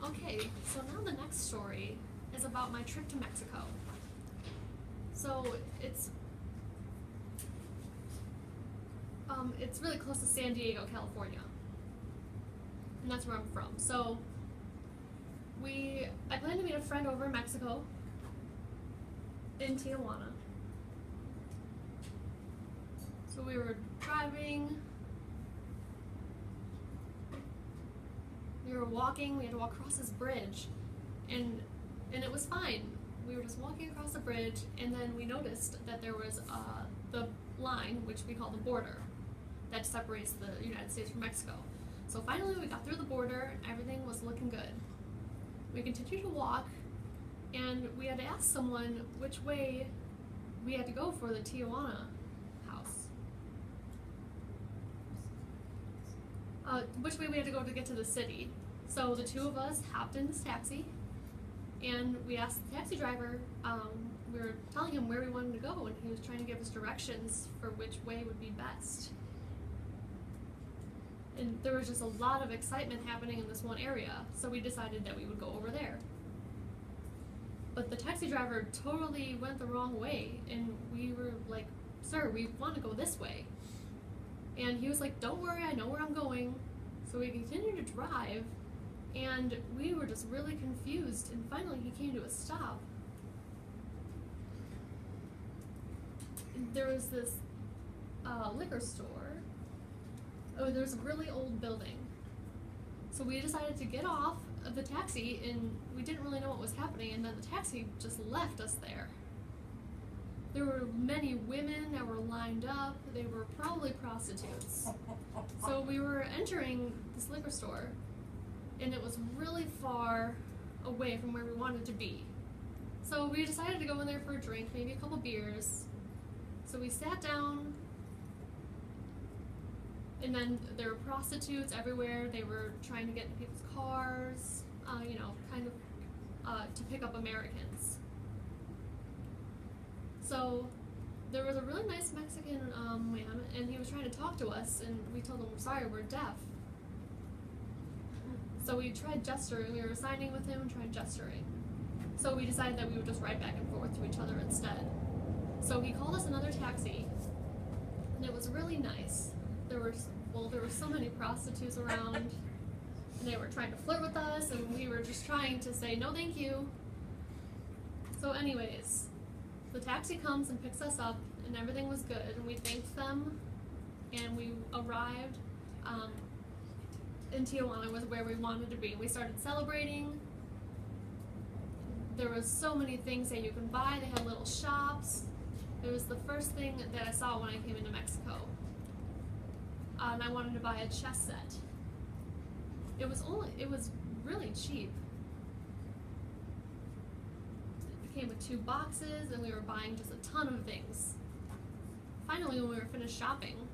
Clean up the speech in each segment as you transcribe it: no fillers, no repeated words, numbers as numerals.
Okay, so now the next story is about my trip to Mexico. So it's really close to San Diego, California, and that's where I'm from. So I plan to meet a friend over in Mexico, in Tijuana. So we were driving, we were walking, we had to walk across this bridge, and it was fine. We were just walking across the bridge, and then we noticed that there was the line, which we call the border, that separates the United States from Mexico. So finally we got through the border, and everything was looking good. We continued to walk, and we had to ask someone which way we had to go for the Tijuana house. Which way we had to go to get to the city. So the two of us hopped in this taxi, and we asked the taxi driver, we were telling him where we wanted to go, and he was trying to give us directions for which way would be best. And there was just a lot of excitement happening in this one area, so we decided that we would go over there. But the taxi driver totally went the wrong way, and we were like, "Sir, we want to go this way." And he was like, "Don't worry, I know where I'm going." So we continued to drive, and we were just really confused, and finally he came to a stop. There was this liquor store. Oh, there's a really old building. So we decided to get off of the taxi, and we didn't really know what was happening, and then the taxi just left us there. There were many women that were lined up. They were probably prostitutes. So we were entering this liquor store, and it was really far away from where we wanted to be. So we decided to go in there for a drink, maybe a couple beers. So we sat down, and then there were prostitutes everywhere. They were trying to get into people's cars, to pick up Americans. So there was a really nice Mexican man, and he was trying to talk to us, and we told him, "Sorry, we're deaf." So we tried gesturing. We were signing with him and tried gesturing. So we decided that we would just ride back and forth to each other instead. So he called us another taxi, and it was really nice. There were so many prostitutes around, and they were trying to flirt with us, and we were just trying to say no thank you. So anyways, the taxi comes and picks us up, and everything was good, and we thanked them, and we arrived in Tijuana, was where we wanted to be. We started celebrating. There was so many things that you can buy. They had little shops. It was the first thing that I saw when I came into Mexico. And I wanted to buy a chess set. It was really cheap. It came with 2 boxes, and we were buying just a ton of things. Finally, when we were finished shopping,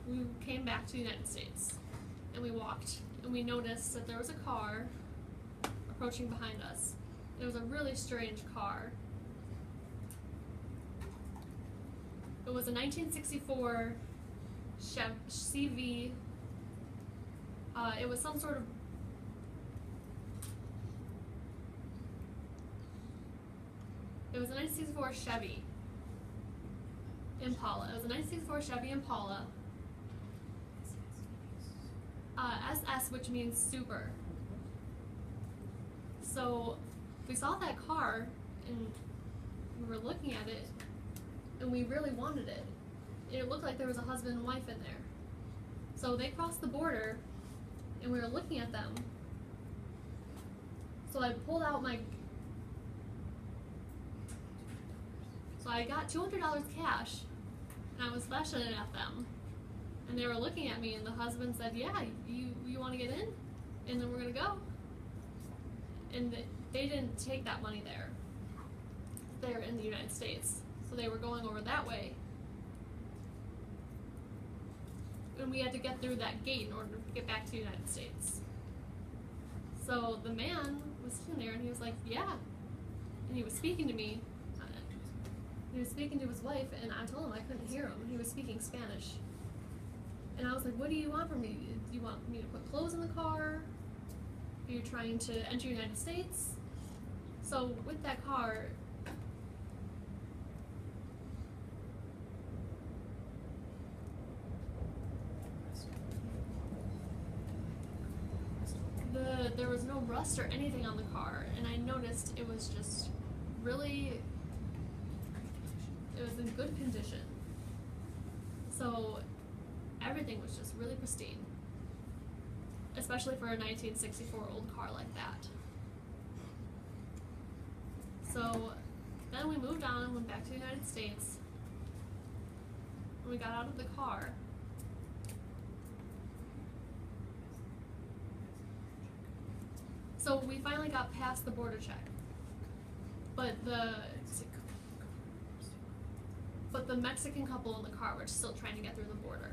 we came back to the United States, and we walked, and we noticed that there was a car approaching behind us. It was a really strange car. It was a 1964 CV. It was some sort of It was a 1964 Chevy Impala. It was a 1964 Chevy Impala. SS, which means super. So we saw that car, and we were looking at it, and we really wanted it. It looked like there was a husband and wife in there. So they crossed the border, and we were looking at them. So I pulled out So I got $200 cash, and I was flashing it at them. And they were looking at me, and the husband said, "Yeah, you want to get in? And then we're going to go." And they didn't take that money there. They're in the United States. So they were going over that way. And we had to get through that gate in order to get back to the United States. So the man was sitting there, and he was like, "Yeah." And he was speaking to me. He was speaking to his wife, and I told him I couldn't hear him. He was speaking Spanish. And I was like, "What do you want from me? Do you want me to put clothes in the car? What do you want me to do?" And he was like, "Well, you can put clothes in the car, or you can just sit here." And I was like, "Well, I don't know. I don't know what you want." And he was like, "Well, you can put clothes in the car, or you can just sit here." And I was like, "Well, what do you want from me? Do you want me to put clothes in the car, You're trying to enter the United States. So with that car, there was no rust or anything on the car, and I noticed it was just really, it was in good condition. So everything was just really pristine, especially for a 1964 old car like that. So then we moved on, went back to the United States. When we got out of the car, so we finally got past the border check, but the Mexican couple in the car were still trying to get through the border.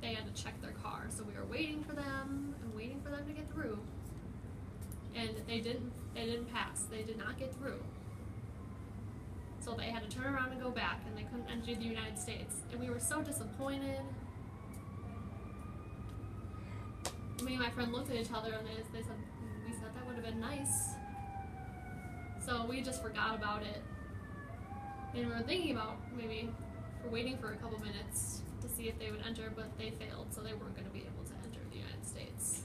They had to check their car, so we were waiting for them and waiting for them to get through, and they didn't pass. They did not get through. So they had to turn around and go back, and they couldn't enter the United States. And we were so disappointed. Me and my friend looked at each other, and we said that would have been nice. So we just forgot about it. And we were thinking about maybe we're waiting for a couple minutes to see if they would enter, but they failed, so they weren't going to be able to enter the United States.